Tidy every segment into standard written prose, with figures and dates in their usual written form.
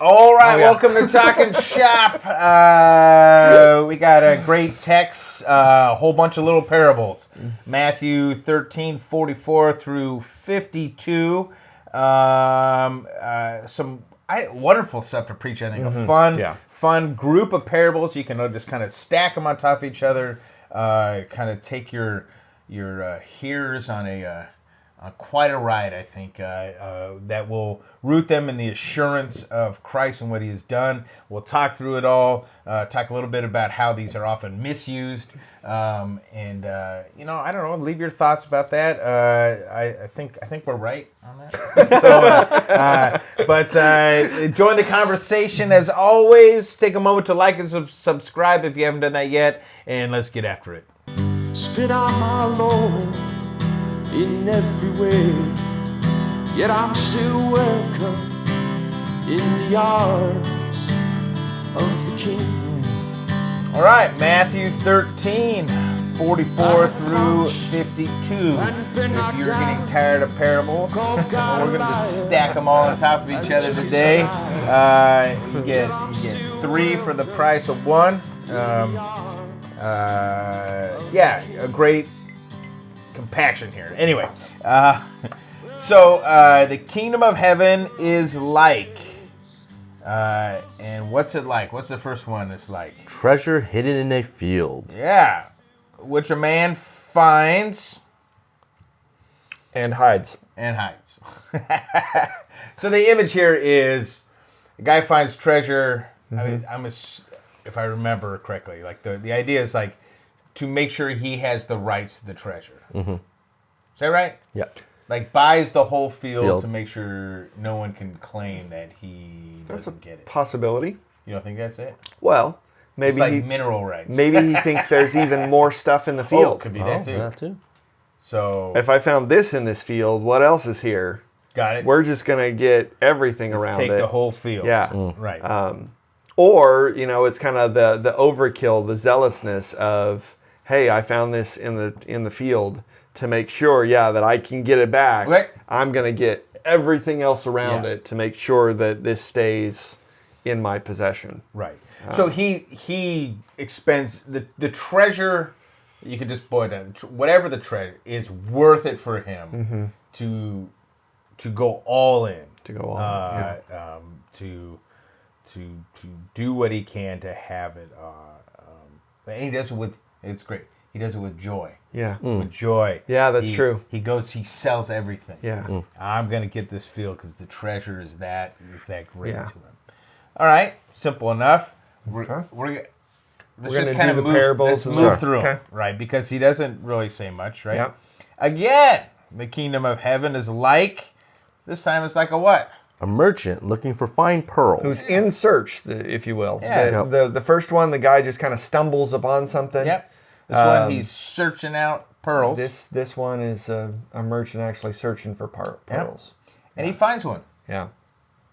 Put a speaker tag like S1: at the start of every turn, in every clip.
S1: All right, welcome to Talking Shop. We got a great text, a whole bunch of little parables. Matthew 13:44 through 52. Some wonderful stuff to preach, I think. A fun group of parables. You can just kind of stack them on top of each other. Kind of take your hearers on quite a ride, I think, that will root them in the assurance of Christ and what he has done. We'll talk through it all, talk a little bit about how these are often misused, and I don't know, leave your thoughts about that. I think we're right on that. But join the conversation as always. Take a moment to like and subscribe if you haven't done that yet, and let's get after it.
S2: Spit out my Lord in every way, yet I'm still welcome in the arms of the King.
S1: All right, Matthew 13:44 through 52. If you're getting tired of parables, we're going to stack them all on top of each other today. You get three for the price of one. A great compaction here. Anyway, so the kingdom of heaven is like, and what's it like? What's the first one it's like?
S3: Treasure hidden in a field.
S1: Yeah, which a man finds
S4: and hides.
S1: So the image here is the guy finds treasure. I mean, if I remember correctly, like the idea is like to make sure he has the rights to the treasure. Mm-hmm. Is that right?
S3: Yeah.
S1: Like buys the whole field to make sure no one can claim that he doesn't get it.
S4: Possibility.
S1: You don't think that's it?
S4: Well, maybe
S1: it's like mineral rights.
S4: Maybe he thinks there's even more stuff in the field.
S1: Oh, could be that too.
S3: That too.
S1: So
S4: if I found this in this field, what else is here?
S1: Got it.
S4: We're just gonna get everything around it.
S1: Take the whole field.
S4: Yeah.
S1: Right.
S4: Or it's kind of the overkill, the zealousness of, hey, I found this in the field to make sure, that I can get it back.
S1: Right.
S4: I'm gonna get everything else around it to make sure that this stays in my possession.
S1: Right. So he expends the treasure. You could just boil it down. Whatever the treasure is worth it for him to go all in.
S4: To go all in.
S1: To do what he can to have it. And he does it with, it's great. He does it with joy.
S4: Yeah.
S1: With joy.
S4: Yeah, that's true.
S1: He sells everything.
S4: Yeah.
S1: I'm going to get this field because the treasure is that great to him. All right. Simple enough. Let's just kind of move,
S4: parables.
S1: Let's move through them, right? Because he doesn't really say much, right?
S4: Yep.
S1: Again, the kingdom of heaven is like, this time it's like a what?
S3: A merchant looking for fine pearls.
S4: Who's in search, if you will.
S1: Yeah.
S4: The first one, the guy just kind of stumbles upon something.
S1: Yep. This one, he's searching out pearls.
S4: This one is a merchant actually searching for pearls.
S1: Yep. And he finds one.
S4: Yeah.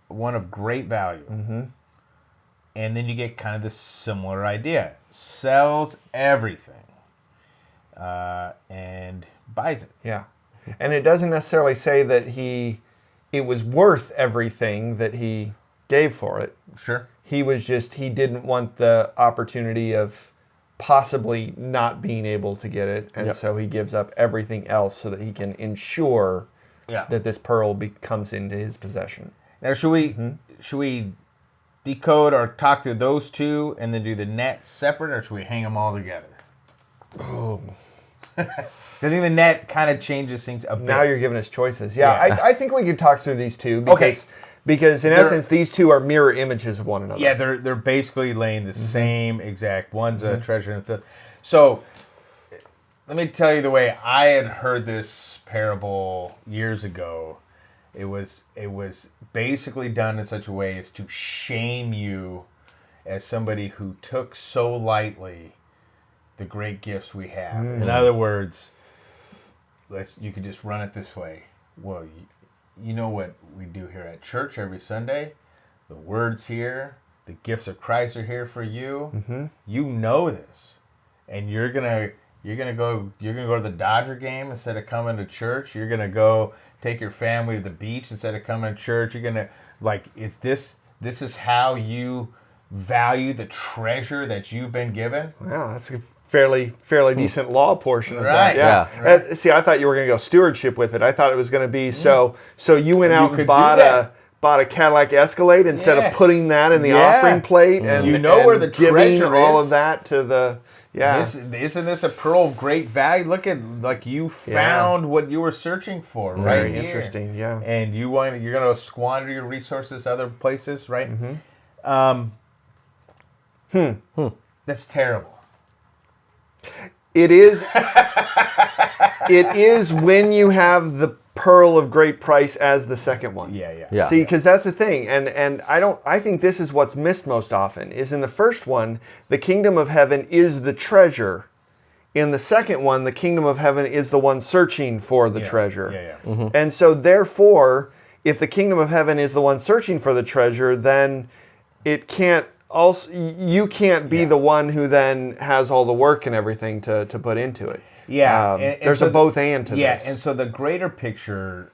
S1: One of great value. Mm-hmm. And then you get kind of this similar idea. Sells everything. And buys it.
S4: Yeah. And it doesn't necessarily say that it was worth everything that he gave for it.
S1: Sure.
S4: He didn't want the opportunity of possibly not being able to get it. And so he gives up everything else so that he can ensure that this pearl comes into his possession.
S1: Now, should we decode or talk through those two and then do the net separate, or should we hang them all together?
S4: Oh.
S1: I think the net kind of changes things a bit.
S4: Now you're giving us choices. Yeah. I think we could talk through these two because in essence these two are mirror images of one another.
S1: Yeah, they're basically laying the same exact. One's a treasure in the field. So let me tell you the way I had heard this parable years ago. It was basically done in such a way as to shame you as somebody who took so lightly the great gifts we have. In other words, you could just run it this way. Well, you know what we do here at church every Sunday? The word's here. The gifts of Christ are here for you. Mm-hmm. You know this, and you're gonna go to the Dodger game instead of coming to church. You're gonna go take your family to the beach instead of coming to church. You're gonna is this This is how you value the treasure that you've been given.
S4: Wow, that's a fairly decent law portion of
S1: Right.
S4: that. Yeah.
S1: Yeah. Right.
S4: See, I thought you were going to go stewardship with it. I thought it was going to be so you went out
S1: could
S4: and
S1: do that.
S4: bought a Cadillac Escalade instead
S1: Yeah.
S4: of putting that in the
S1: Yeah.
S4: offering plate and
S1: You know where the
S4: giving
S1: treasure
S4: all
S1: is.
S4: of that to the
S1: Isn't this a pearl of great value? Look at you found what you were searching for right
S4: Very
S1: here.
S4: interesting, yeah.
S1: And you're going to squander your resources other places, right? That's terrible.
S4: It is. It is when you have the pearl of great price as the second one.
S3: Yeah.
S4: See, because that's the thing, and I think this is what's missed most often. Is in the first one, the kingdom of heaven is the treasure. In the second one, the kingdom of heaven is the one searching for the treasure. And so, therefore, if the kingdom of heaven is the one searching for the treasure, then it can't. Also, you can't be the one who then has all the work and everything to put into it.
S1: Yeah, and
S4: there's
S1: so
S4: a both and to this.
S1: Yeah, and so the greater picture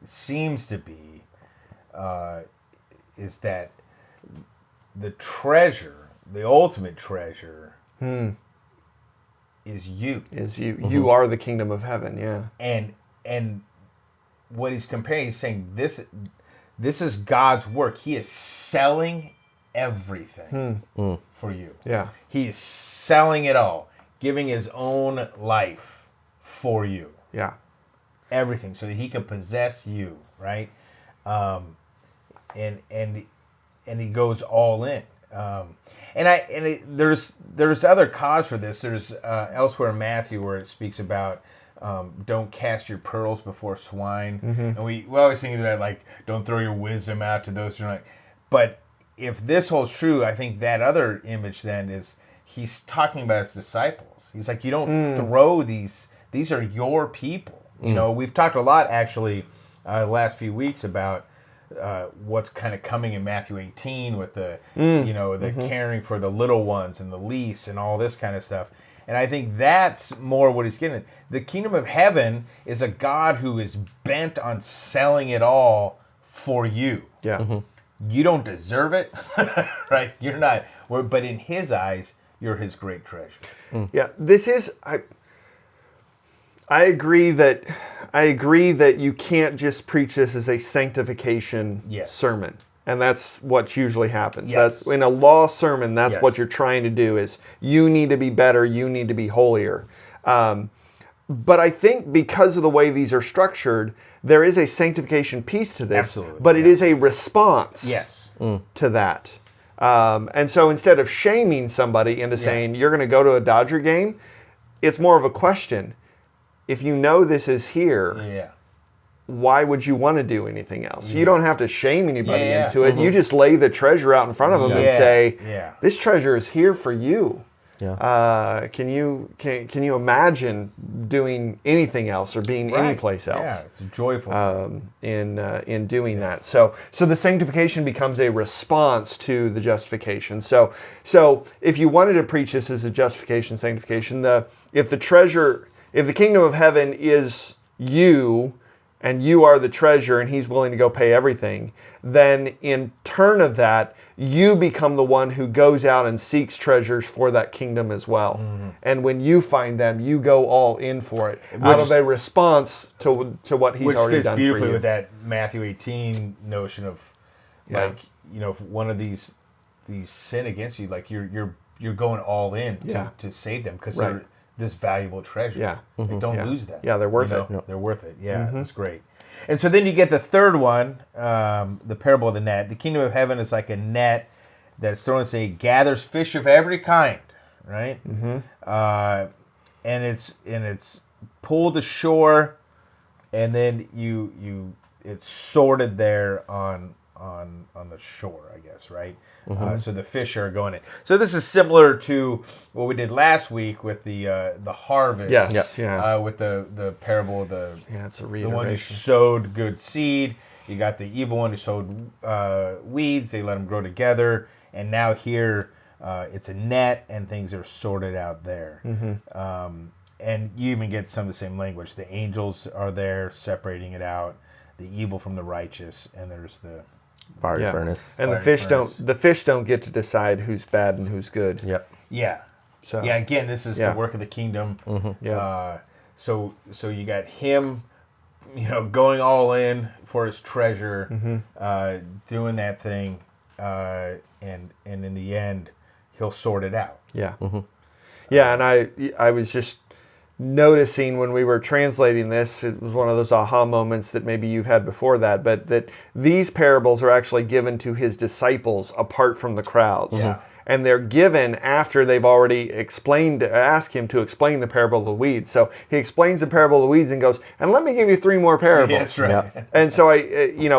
S1: seems to be is that the treasure, the ultimate treasure, is you.
S4: Is you? You are the kingdom of heaven. Yeah.
S1: And what he's comparing, he's saying this is God's work. He is selling everything for you.
S4: Yeah.
S1: He is selling it all, giving his own life for you.
S4: Yeah.
S1: Everything, so that he can possess you, right? And he goes all in. There's other cause for this. There's elsewhere in Matthew where it speaks about don't cast your pearls before swine, and we always think of that like don't throw your wisdom out to those who are like. But if this holds true, I think that other image then is he's talking about his disciples. He's like, you don't throw these are your people. You know, we've talked a lot actually the last few weeks about what's kind of coming in Matthew 18 with the the caring for the little ones and the least and all this kind of stuff. And I think that's more what he's getting at. The kingdom of heaven is a God who is bent on selling it all for you.
S4: Yeah.
S1: You don't deserve it, right? You're not. But in his eyes, you're his great treasure.
S4: Yeah. This is. I agree that you can't just preach this as a sanctification sermon. And that's what usually happens.
S1: Yes.
S4: That's in a law sermon, that's
S1: Yes.
S4: what you're trying to do is you need to be better, you need to be holier. But I think because of the way these are structured, there is a sanctification piece to this.
S1: Absolutely.
S4: But it is a response to that. And so instead of shaming somebody into saying, you're going to go to a Dodger game, it's more of a question. If you know this is here, why would you want to do anything else? You don't have to shame anybody into it. You just lay the treasure out in front of them and say, this treasure is here for you.
S3: Yeah.
S4: Can you imagine doing anything else or being any place else?
S1: Yeah, it's joyful.
S4: In doing that. So the sanctification becomes a response to the justification. So if you wanted to preach this as a justification, sanctification, if the kingdom of heaven is you and you are the treasure and he's willing to go pay everything, then in turn of that, you become the one who goes out and seeks treasures for that kingdom as well. And when you find them, you go all in for it out of a response to what he's already done for you. Which fits
S1: beautifully with that Matthew 18 notion of like, if one of these sin against you, like you're going all in to save them because they're this valuable treasure.
S4: Yeah.
S1: Like, don't lose them.
S4: Yeah, they're worth it.
S1: No. They're worth it. Yeah, that's great. And so then you get the third one, the parable of the net. The kingdom of heaven is like a net that's thrown and it gathers fish of every kind, right? And it's pulled ashore, and then it's sorted there on the shore, I guess, right? So the fish are going in. So this is similar to what we did last week with the harvest.
S4: Yes,
S1: with the parable of the
S4: it's a
S1: the one who
S4: reiteration.
S1: sowed good seed. You got the evil one who sowed weeds. They let them grow together, and now here it's a net, and things are sorted out there. And you even get some of the same language. The angels are there separating it out, the evil from the righteous, and there's the
S3: Fiery furnace.
S4: And the fish don't get to decide who's bad and who's good.
S3: Yep.
S1: Yeah.
S4: So
S1: yeah, again, this is the work of the kingdom.
S4: Yeah.
S1: So you got him, going all in for his treasure, doing that thing, and in the end, he'll sort it out.
S4: Yeah. Yeah, and I was just noticing when we were translating this, it was one of those aha moments that maybe you've had before that, but that these parables are actually given to his disciples apart from the crowds.
S1: Yeah.
S4: And they're given after they've already asked him to explain the parable of the weeds. So he explains the parable of the weeds and goes, and let me give you 3 more parables.
S1: That's right.
S3: Yeah.
S4: And so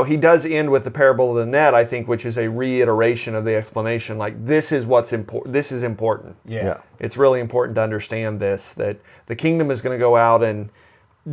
S4: he does end with the parable of the net, I think, which is a reiteration of the explanation. Like, this is what's important. This is important.
S1: Yeah.
S4: It's really important to understand this, that the kingdom is going to go out and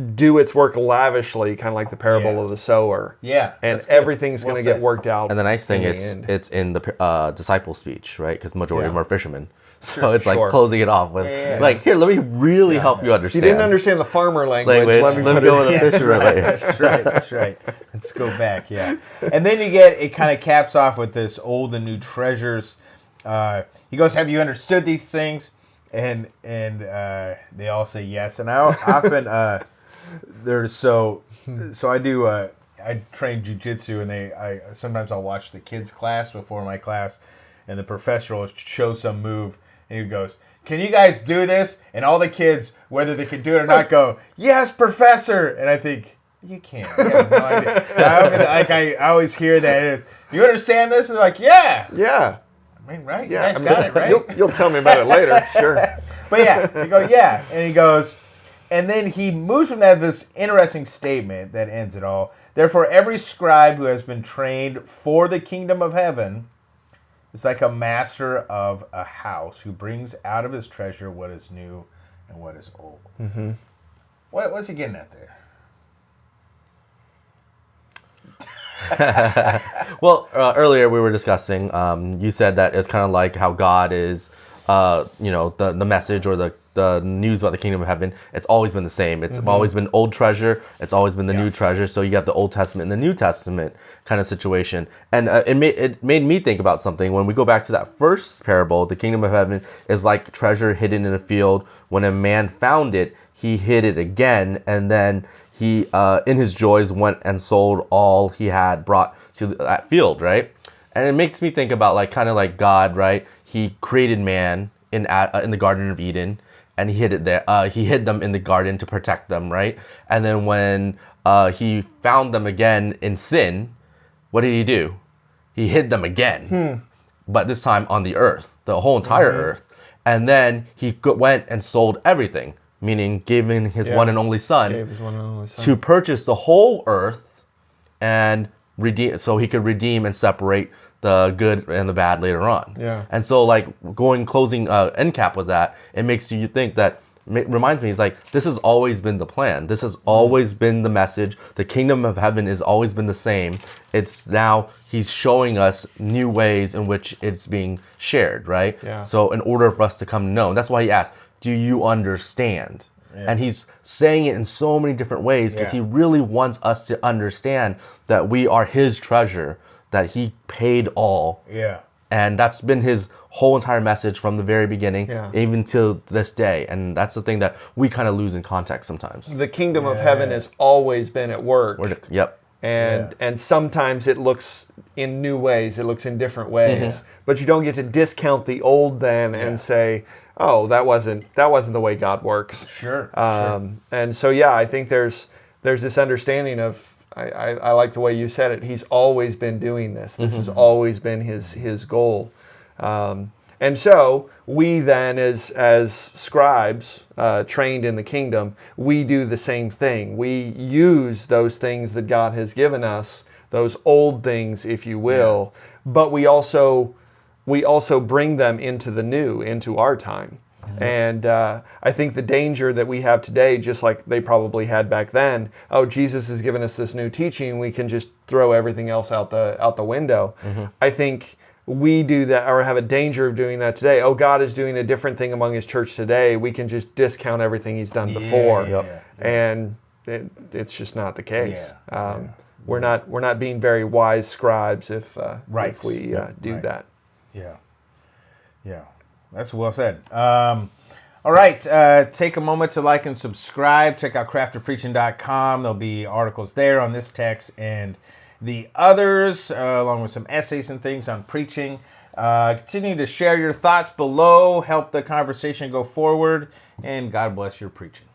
S4: do its work lavishly, kind of like the parable of the sower.
S1: Yeah.
S4: And everything's going to get worked out.
S3: And the nice thing, it's in the disciple speech, right? Because majority of them are fishermen. So it's like closing it off with, like, here, let me really help you understand.
S4: You didn't understand the farmer language.
S3: Let me go with the fisherman language.
S1: That's right. Let's go back, And then it kind of caps off with this old and new treasures. He goes, have you understood these things? And they all say yes. And I often... so I train jiu-jitsu, and sometimes I'll watch the kids class before my class, and the professor will show some move, and he goes, can you guys do this? And all the kids, whether they can do it or not, go, yes, professor. And I think, you can't. You have no idea. I always hear that. You understand this? And they're like, yeah.
S4: Yeah.
S1: I mean, right? Yeah, you guys got it, right?
S4: You'll tell me about it later, sure.
S1: But yeah, you go, yeah. And he goes... And then he moves from that to this interesting statement that ends it all. Therefore, every scribe who has been trained for the kingdom of heaven is like a master of a house who brings out of his treasure what is new and what is old. Mm-hmm. What's he getting at there?
S3: Well, earlier we were discussing, you said that it's kind of like how God is, the message or the news about the kingdom of heaven. It's always been the same. It's always been old treasure. It's always been the new treasure. So you have the Old Testament and the New Testament kind of situation. And it made me think about something. When we go back to that first parable, the kingdom of heaven is like treasure hidden in a field. When a man found it, he hid it again. And then he, in his joys, went and sold all he had brought to that field, right? And it makes me think about kind of like God, right? He created man in the Garden of Eden, and he hid it there. He hid them in the garden to protect them, right? And then when he found them again in sin, what did he do? He hid them again, but this time on the earth, the whole entire earth. And then he went and sold everything, meaning giving his one and only son to purchase the whole earth and redeem, so he could redeem and separate the good and the bad later on.
S4: Yeah.
S3: And so closing end cap with that, it makes you think that, reminds me, it's like, this has always been the plan. This has always been the message. The kingdom of heaven has always been the same. It's now he's showing us new ways in which it's being shared, right?
S4: Yeah.
S3: So in order for us to come to know, and that's why he asked, do you understand? Yeah. And he's saying it in so many different ways because he really wants us to understand that we are his treasure, that he paid all.
S1: Yeah.
S3: And that's been his whole entire message from the very beginning, even till this day. And that's the thing that we kind of lose in context sometimes.
S4: The kingdom of heaven has always been at work.
S3: Yep.
S4: And sometimes it looks in new ways. It looks in different ways. But you don't get to discount the old then and say, oh, that wasn't the way God works.
S1: Sure.
S4: And so, I think there's this understanding of, I like the way you said it. He's always been doing this. This has always been his goal. And so we then, as scribes trained in the kingdom, we do the same thing. We use those things that God has given us, those old things, if you will, but we also bring them into the new, into our time. And I think the danger that we have today, just like they probably had back then, Jesus has given us this new teaching, we can just throw everything else out the window. I think we do that, or have a danger of doing that today. God is doing a different thing among his church today. We can just discount everything he's done before. And it's just not the case. we're not being very wise scribes if we do that.
S1: Yeah. Yeah. That's well said. All right. Take a moment to like and subscribe. Check out crafterpreaching.com. There'll be articles there on this text and the others, along with some essays and things on preaching. Continue to share your thoughts below. Help the conversation go forward. And God bless your preaching.